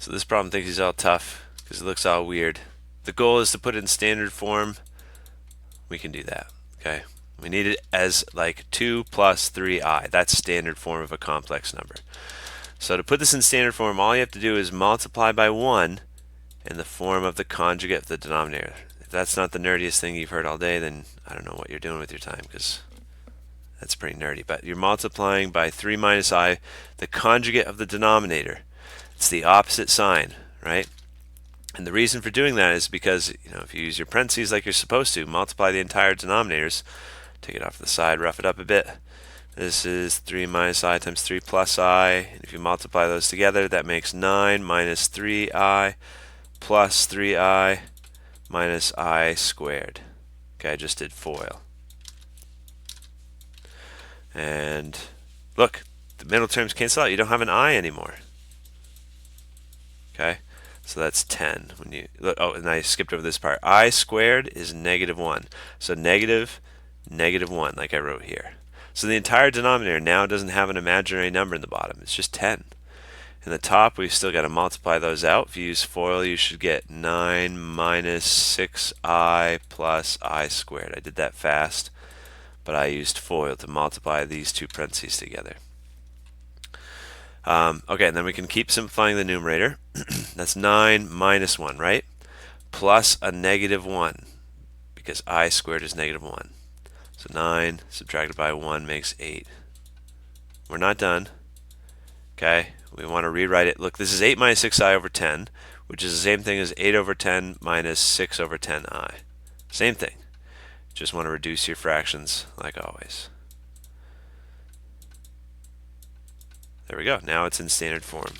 So this problem thinks he's all tough because it looks all weird. The goal is to put it in standard form. We can do that. Okay. We need it as like 2 plus 3i. That's standard form of a complex number. So to put this in standard form, all you have to do is multiply by 1 in the form of the conjugate of the denominator. If that's not the nerdiest thing you've heard all day, then I don't know what you're doing with your time, because that's pretty nerdy. But you're multiplying by 3 minus I, the conjugate of the denominator. It's the opposite sign, right? And the reason for doing that is because, if you use your parentheses like you're supposed to, multiply the entire denominators, take it off to the side, rough it up a bit. This is 3 minus I times 3 plus I. And if you multiply those together, that makes 9 minus 3I plus 3I minus I squared. Okay, I just did FOIL. And look, the middle terms cancel out. You don't have an I anymore. Okay, so that's 10. When you look, oh, and I skipped over this part. I squared is negative 1. So negative 1, like I wrote here. So the entire denominator now doesn't have an imaginary number in the bottom. It's just 10. In the top, we've still got to multiply those out. If you use FOIL, you should get 9 minus 6I plus I squared. I did that fast, but I used FOIL to multiply these two parentheses together. Okay, and then we can keep simplifying the numerator. That's 9 minus 1, right? Plus a negative 1, because I squared is negative 1. So 9 subtracted by 1 makes 8. We're not done. Okay, we want to rewrite it. Look, this is 8 minus 6i over 10, which is the same thing as 8 over 10 minus 6 over 10i. Same thing. Just want to reduce your fractions like always. There we go. Now it's in standard form.